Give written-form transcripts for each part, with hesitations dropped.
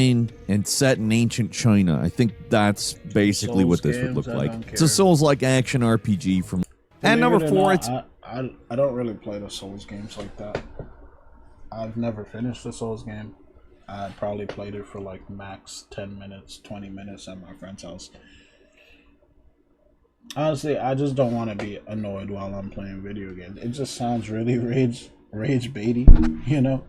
and set in ancient China. I think that's basically what this would look like. It's a Souls-like action RPG from... And number 4, it's... I don't really play the Souls games like that. I've never finished a Souls game. I probably played it for like max 10 minutes, 20 minutes at my friend's house. Honestly, I just don't want to be annoyed while I'm playing video games. It just sounds really rage baity, you know?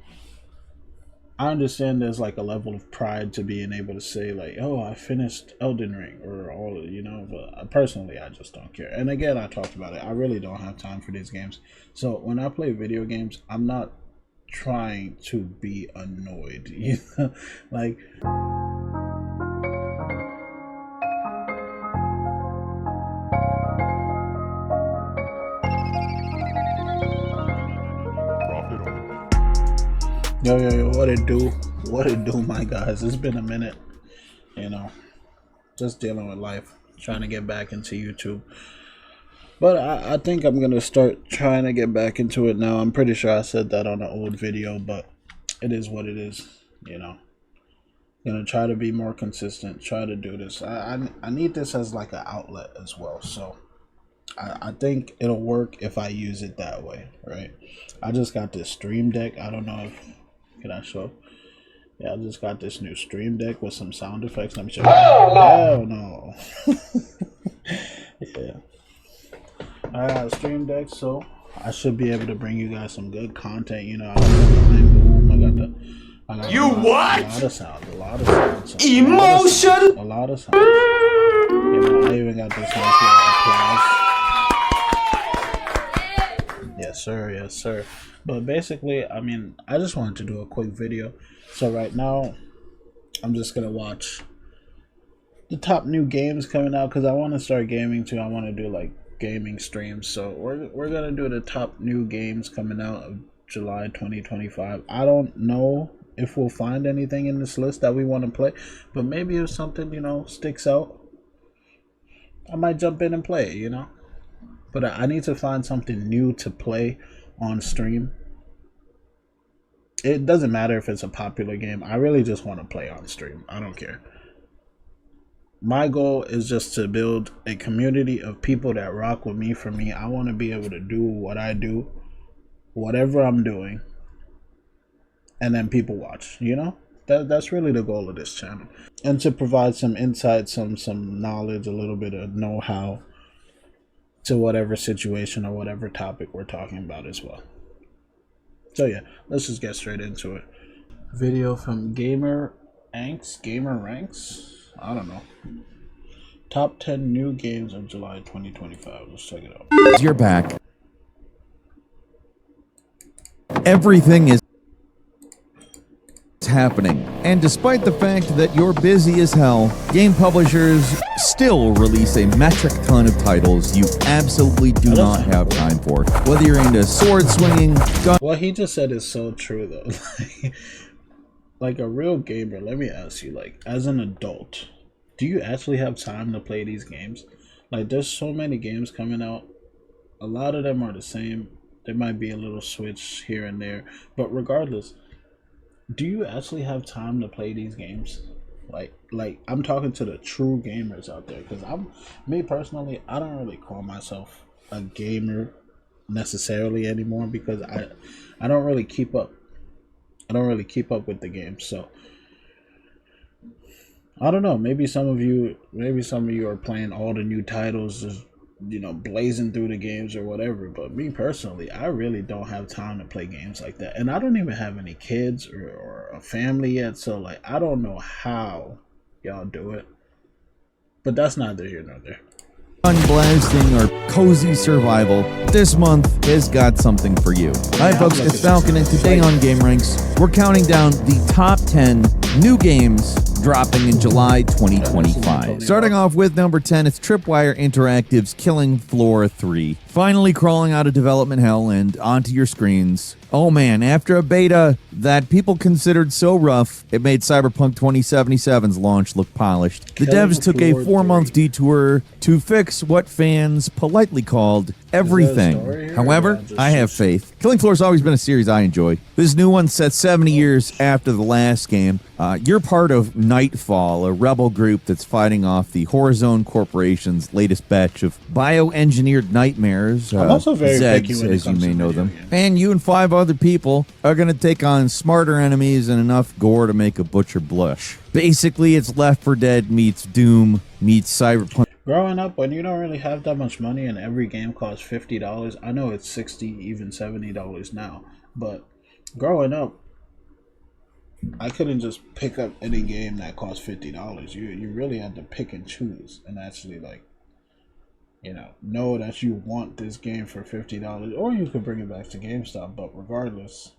I understand there's like a level of pride to being able to say like, oh, I finished Elden Ring or all, you know, but personally, I just don't care. And again, I talked about it. I really don't have time for these games. So when I play video games, I'm not trying to be annoyed, you know, like... Yo, what it do, my guys? It's been a minute, you know, just dealing with life, trying to get back into YouTube. But I think I'm going to start trying to get back into it now. I'm pretty sure I said that on an old video, but it is what it is, you know. I'm going to try to be more consistent, try to do this. I need this as like an outlet as well, so I think it'll work if I use it that way, right? I just got this Stream Deck. I don't know if... Can I show? Yeah, I just got this new Stream Deck with some sound effects. Let me show you. Hell no. Yeah. I got a Stream Deck, so I should be able to bring you guys some good content. You know, I got you what? A lot of sound. A lot of sound. Emotion. A lot of sound. You know, I even got this nice little applause. Yes, sir. Yes, sir. But basically, I mean, I just wanted to do a quick video. So right now, I'm just going to watch the top new games coming out because I want to start gaming too. I want to do like gaming streams. So we're going to do the top new games coming out of July 2025. I don't know if we'll find anything in this list that we want to play. But maybe if something, you know, sticks out, I might jump in and play it, you know. But I need to find something new to play on stream. It doesn't matter if it's a popular game. I really just want to play on stream. I don't care. My goal is just to build a community of people that rock with me. For me, I want to be able to do what I do, whatever I'm doing, and then people watch, you know? That's really the goal of this channel. And to provide some insight, some knowledge, a little bit of know-how to whatever situation or whatever topic we're talking about as well. So yeah, let's just get straight into it. Video from Gamer Ranks? I don't know. Top 10 new games of July 2025. Let's check it out. You're back. Everything is happening, and despite the fact that you're busy as hell, game publishers still release a metric ton of titles you absolutely do not have time for. Whether you're into sword swinging, gun... What he just said is so true though. Like a real gamer, let me ask you, like as an adult, do you actually have time to play these games? Like there's so many games coming out. A lot of them are the same. There might be a little switch here and there, but regardless, do you actually have time to play these games? Like I'm talking to the true gamers out there, because me personally, I don't really call myself a gamer necessarily anymore, because I don't really keep up. I don't really keep up with the game. So I don't know, maybe some of you are playing all the new titles, just, you know, blazing through the games or whatever. But me personally, I really don't have time to play games like that, and I don't even have any kids or a family yet, so like I don't know how y'all do it, but that's neither here nor there. Blasting or cozy survival, this month has got something for you. Hi folks, it's Falcon, and today on Game Ranks, we're counting down the top 10 new games dropping in July 2025. Starting off with number 10, it's Tripwire Interactive's Killing Floor 3. finally crawling out of development hell and onto your screens. Oh man, after a beta that people considered so rough, it made Cyberpunk 2077's launch look polished. The devs took a 4-month detour to fix what fans politely called everything. However, I have faith. Killing Floor has always been a series I enjoy. This new one set 70 years after the last game. You're part of Nightfall, a rebel group that's fighting off the Horizon Corporation's latest batch of bioengineered nightmares, I'm also very picky Zeds, when it as you comes may to know video them. games. And you and 5 other people are going to take on smarter enemies and enough gore to make a butcher blush. Basically, it's Left 4 Dead meets Doom meets Cyberpunk. Growing up, when you don't really have that much money and every game costs $50, I know it's $60, even $70 now, but growing up, I couldn't just pick up any game that cost $50. You really had to pick and choose and actually, like, know that you want this game for $50, or you could bring it back to GameStop. But regardless,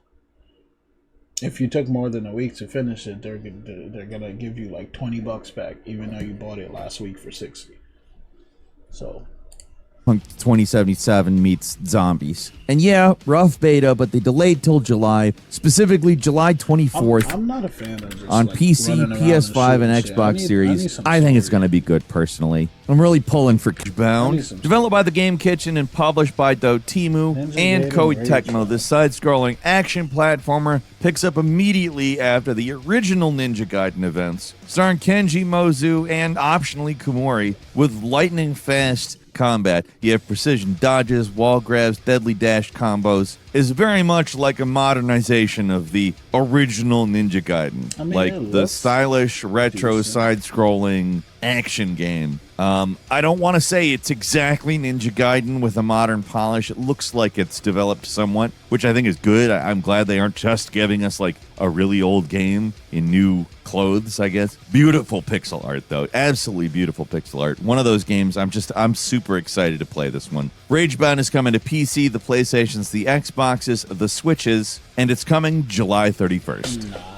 if you took more than a week to finish it, they're gonna give you like $20 back, even though you bought it last week for $60. So 2077 meets zombies. And yeah, rough beta, but they delayed till July, specifically July 24th. I'm not a fan of just on like PC, running around PS5, and shooting shit. Xbox I Series. need I think it's story. going to be good, personally. I'm really pulling for Bound. some Developed by the Game Kitchen and published by Dotemu Ninja and Gaiden Koei Rage. Tecmo, this side-scrolling action platformer picks up immediately after the original Ninja Gaiden events, starring Kenji Mozu and optionally Kumori, with lightning-fast combat. You have precision dodges, wall grabs, deadly dash combos. Is very much like a modernization of the original Ninja Gaiden. I mean, like it the looks stylish, retro, decent. side-scrolling action game. I don't want to say it's exactly Ninja Gaiden with a modern polish. It looks like it's developed somewhat, which I think is good. I'm glad they aren't just giving us like a really old game in new clothes, I guess. Beautiful pixel art, though. Absolutely beautiful pixel art. One of those games I'm super excited to play this one. Ragebound is coming to PC, the PlayStations, the Xboxes, the Switches, and it's coming July 31st.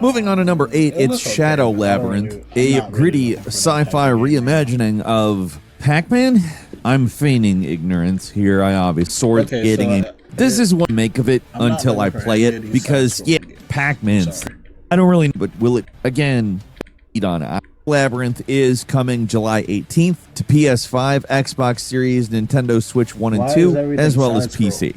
Moving on to number 8, It it's looks okay. Shadow I don't Labyrinth, really- a I'm not gritty really sci-fi reimagining of Pac-Man. I'm feigning ignorance here. I obviously sort Okay, getting so, it. This is what I make of it I'm not until I looking for play any it, of these because side-scrolling yeah, games. Pac-Man's. Sorry. I don't really, but will it again? Eat on it. Labyrinth is coming July 18th to PS5, Xbox Series, Nintendo Switch 1 and Why 2, is everything as well as side-scroll? PC.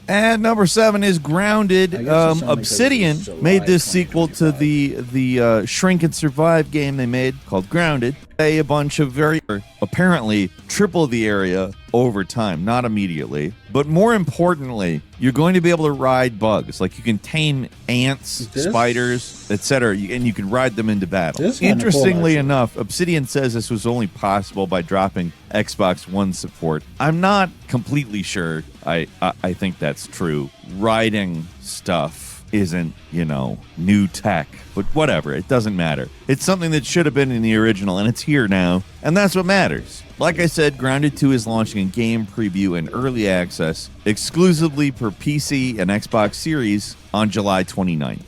And number 7 is Grounded. I guess it's only 'cause Obsidian it's July made this sequel to 2025. the Shrink and Survive game they made called Grounded. A bunch of very apparently triple the area over time, not immediately, but more importantly, you're going to be able to ride bugs. Like you can tame ants, This- spiders, etc., and you can ride them into battle. This is kinda cool, Interestingly actually. enough, Obsidian says this was only possible by dropping Xbox One support. I'm not completely sure. I think that's true. Riding stuff isn't, new tech, but whatever, it doesn't matter. It's something that should have been in the original, and it's here now, and that's what matters. Like I said, Grounded 2 is launching in game preview and early access exclusively for PC and Xbox Series on July 29th.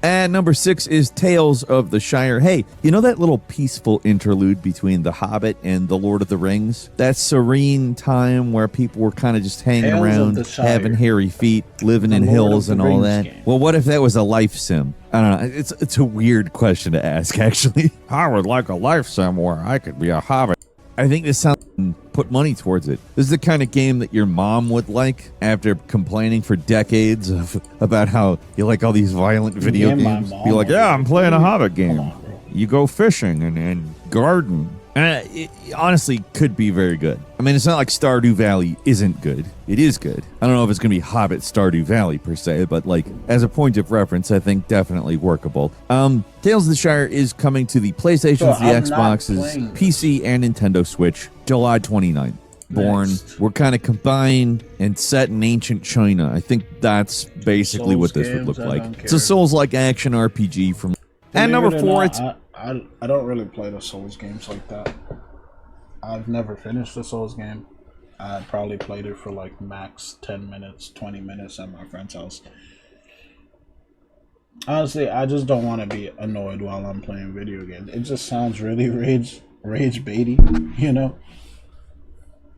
And number 6 is Tales of the Shire. Hey, you know that little peaceful interlude between The Hobbit and The Lord of the Rings? That serene time where people were kind of just hanging Tales of around, the Shire. having hairy feet, living The in Lord hills of and the all Rings that. game. Well, what if that was a life sim? I don't know. It's a weird question to ask, actually. I would like a life sim where I could be a hobbit. I think this sounds put money towards it. This is the kind of game that your mom would like after complaining for decades about how you like all these violent video Yeah, my games. mom Be like, would. yeah, I'm playing a Hobbit game. on, bro. You go fishing and garden. And it honestly could be very good. I mean, it's not like Stardew Valley isn't good. It is good. I don't know if it's going to be Hobbit Stardew Valley per se, but like as a point of reference, I think definitely workable. Tales of the Shire is coming to the PlayStations, So the I'm not Xboxes, playing this. PC, and Nintendo Switch, July 29th. Born, Next. we're kind of combined and set in ancient China. I think that's basically what Souls this would look games, I like. don't It's a care. Souls-like action RPG from. And Believe number it or 4, not, it's I don't really play the Souls games like that. I've never finished the Souls game. I probably played it for like max 10 minutes, 20 minutes at my friend's house. Honestly, I just don't want to be annoyed while I'm playing video games. It just sounds really rage baity,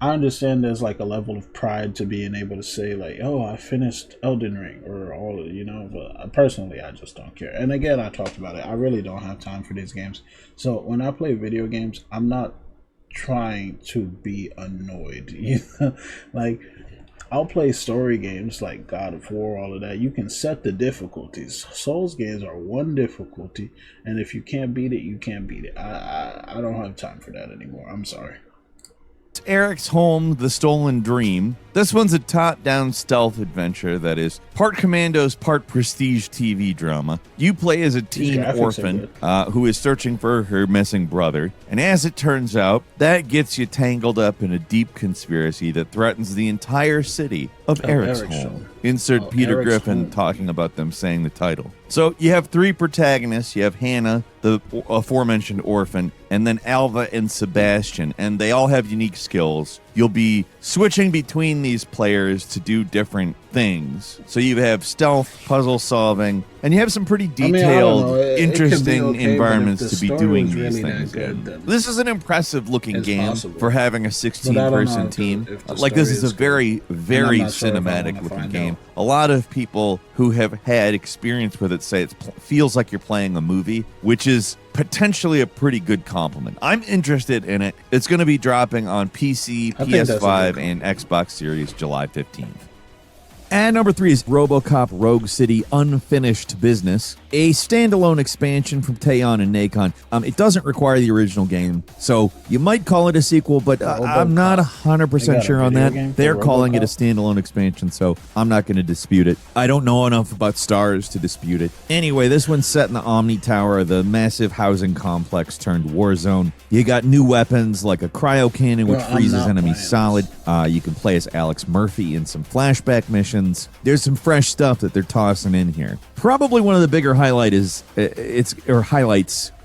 I understand there's like a level of pride to being able to say like, "Oh, I finished Elden Ring," or all, But personally, I just don't care. And again, I talked about it. I really don't have time for these games. So when I play video games, I'm not trying to be annoyed. Like I'll play story games like God of War, all of that. You can set the difficulties. Souls games are one difficulty, and if you can't beat it, you can't beat it. I don't have time for that anymore. I'm sorry. Eric's Home, The Stolen Dream. This one's a top-down stealth adventure that is part Commandos, part prestige TV drama. You play as a teen orphan who is searching for her missing brother, and as it turns out, that gets you tangled up in a deep conspiracy that threatens the entire city of Eric's Home. Insert Peter Eric's Griffin Home. talking about them saying the title. So you have three protagonists. You have Hannah, the aforementioned orphan, and then Alva and Sebastian, and they all have unique skills. You'll be switching between these players to do different things. So you have stealth, puzzle solving, and you have some pretty detailed, interesting environments to be doing these things in. This is an impressive looking game for having a 16-person team. Like, this is a very, very cinematic looking game. A lot of people who have had experience with it say it feels like you're playing a movie, which is potentially a pretty good compliment. I'm interested in it. It's going to be dropping on PC, PS5, and Xbox Series July 15th. And number 3 is RoboCop Rogue City Unfinished Business, a standalone expansion from Teon and Nacon. It doesn't require the original game, so you might call it a sequel, but I'm not 100% sure on that. They're calling it a standalone expansion, so I'm not going to dispute it. I don't know enough about Stars to dispute it. Anyway, this one's set in the Omni Tower, the massive housing complex turned war zone. You got new weapons like a cryo cannon, which freezes enemies solid. You can play as Alex Murphy in some flashback missions. There's some fresh stuff that they're tossing in here. Probably one of the bigger highlights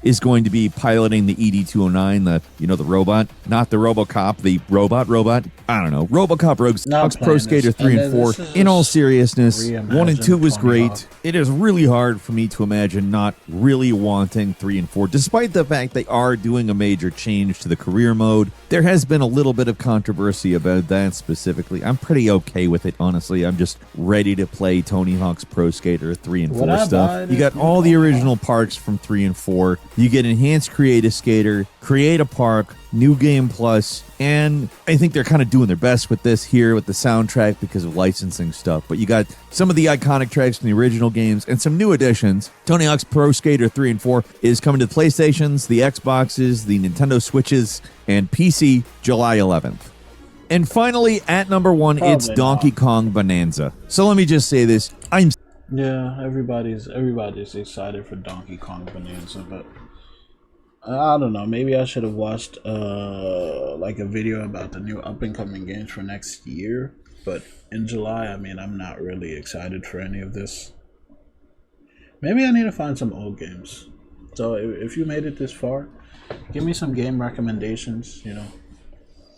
is going to be piloting the ED-209, the robot, not the RoboCop, the robot. I don't know. RoboCop Rogue Pro Skater 3 and 4. In all seriousness, 1 and 2 was great. It is really hard for me to imagine not really wanting 3 and 4, despite the fact they are doing a major change to the career mode. There has been a little bit of controversy about that specifically. I'm pretty okay with it, honestly. I'm just ready to play Tony Hawk's Pro Skater 3 and 4 stuff. You got all the original parts from 3 and 4. You get Enhanced Create Skater, Create a Park, New Game Plus, and I think they're kind of doing their best with this here with the soundtrack because of licensing stuff. But you got some of the iconic tracks from the original games and some new additions. Tony Hawk's Pro Skater 3 and 4 is coming to the PlayStations, the Xboxes, the Nintendo Switches, and PC July 11th. And finally, at number 1, it's Donkey Kong Bonanza. So let me just say this. Everybody's excited for Donkey Kong Bonanza, but I don't know. Maybe I should have watched like a video about the new up and coming games for next year. But in July, I'm not really excited for any of this. Maybe I need to find some old games. So if you made it this far, give me some game recommendations.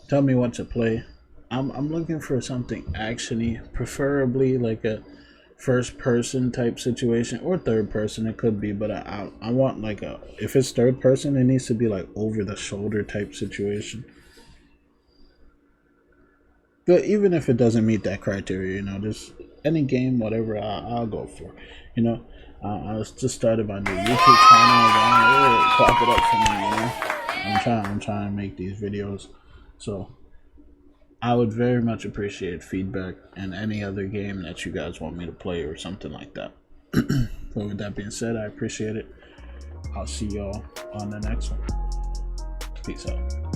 Tell me what to play. I'm looking for something actiony, preferably like a first person type situation, or third person it could be, but I want like if it's third person, it needs to be like over the shoulder type situation. But even if it doesn't meet that criteria, just any game, whatever, I'll go for. I just started my new YouTube channel, clap it up for me. I'm trying to make these videos, so I would very much appreciate feedback and any other game that you guys want me to play or something like that. But with that being said, I appreciate it. I'll see y'all on the next one. Peace out.